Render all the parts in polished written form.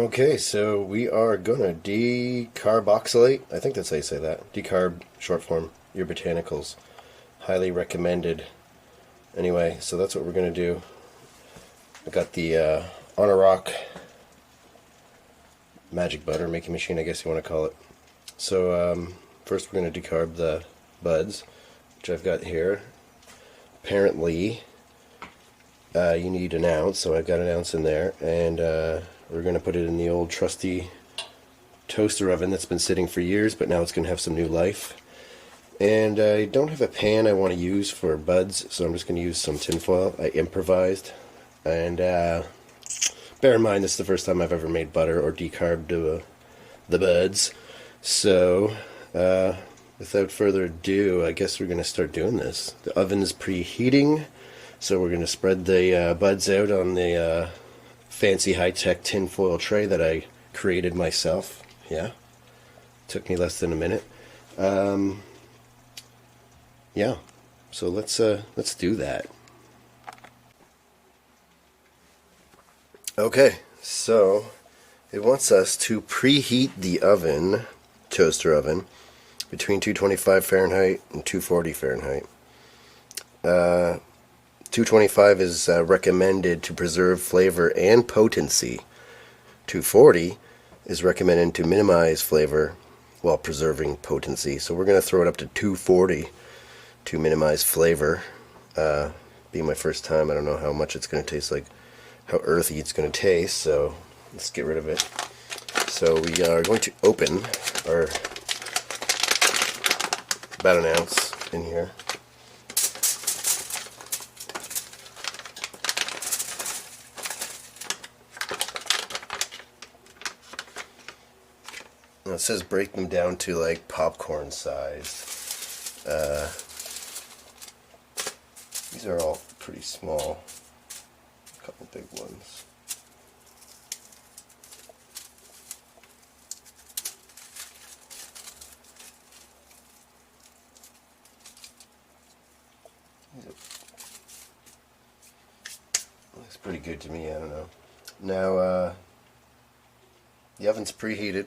Okay, so we are gonna decarboxylate. I think that's how you say that. Decarb, short form, your botanicals. Highly recommended. Anyway, so that's what we're gonna do. I got the On a Rock magic butter making machine, I guess you want to call it. So first we're gonna decarb the buds, which I've got here. Apparently, you need an ounce, so I've got an ounce in there, and we're going to put it in the old trusty toaster oven that's been sitting for years, but now it's going to have some new life. And I don't have a pan I want to use for buds, so I'm just going to use some tinfoil. I improvised. And bear in mind, this is the first time I've ever made butter or decarbed the buds. So, without further ado, I guess we're going to start doing this. The oven's preheating, so we're going to spread the buds out on the fancy high-tech tinfoil tray that I created myself. Yeah, took me less than a minute. Yeah, so let's do that. Okay, so it wants us to preheat the oven, toaster oven, between 225 Fahrenheit and 240 Fahrenheit. 225 is recommended to preserve flavor and potency. 240 is recommended to minimize flavor while preserving potency. So we're going to throw it up to 240 to minimize flavor. Being my first time, I don't know how much it's going to taste like, how earthy it's going to taste, so let's get rid of it. So we are going to open our about an ounce in here. Now it says break them down to like popcorn size. These are all pretty small. A couple big ones. Looks pretty good to me, I don't know. Now, the oven's preheated.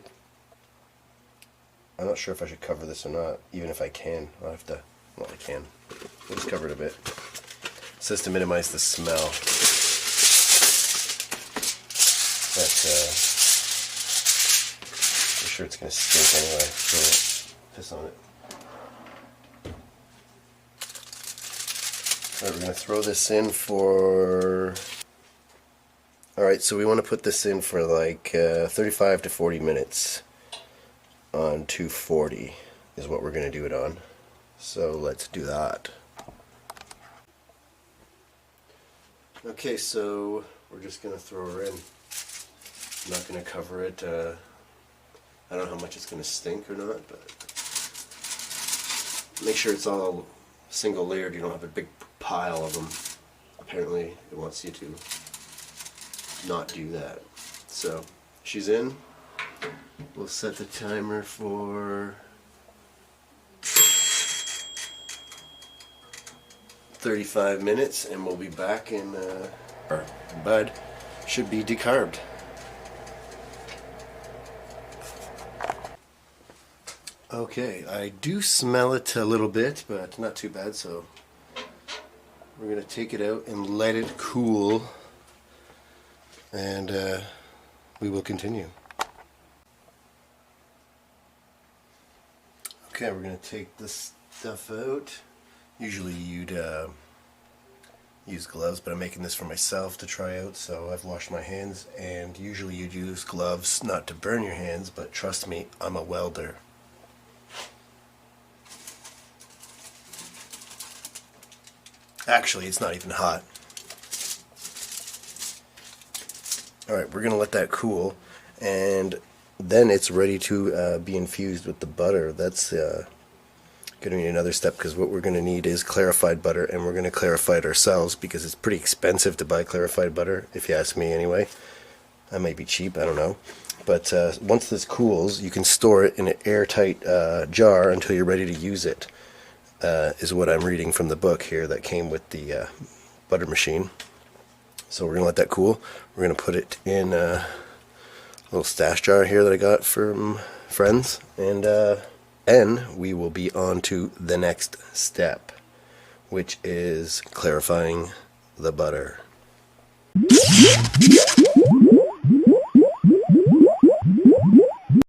I'm not sure if I should cover this or not, even if I can. I'll have to, well, I can. We'll just cover it a bit. It says to minimize the smell. But, I'm sure it's going to stink anyway, so piss on it. Alright, we're going to throw this in for... Alright, so we want to put this in for like 35 to 40 minutes. On 240 is what we're going to do it on. So let's do that. Okay, so we're just going to throw her in. I'm not going to cover it. I don't know how much it's going to stink or not, but make sure it's all single layered. You don't have a big pile of them. Apparently it wants you to not do that. So she's in. We'll set the timer for 35 minutes and we'll be back in our bud should be decarbed. Okay, I do smell it a little bit, but not too bad, so we're going to take it out and let it cool, and we will continue. Okay, we're going to take this stuff out. Usually you'd use gloves, but I'm making this for myself to try out, so I've washed my hands, and usually you'd use gloves not to burn your hands, but trust me, I'm a welder. Actually, it's not even hot. Alright, we're going to let that cool, and then it's ready to be infused with the butter. That's going to be another step, because what we're going to need is clarified butter, and we're going to clarify it ourselves because it's pretty expensive to buy clarified butter, if you ask me anyway. That might be cheap, I don't know. But once this cools, you can store it in an airtight jar until you're ready to use it, is what I'm reading from the book here that came with the butter machine. So we're going to let that cool. We're going to put it in a little stash jar here that I got from friends, and then we will be on to the next step, which is clarifying the butter.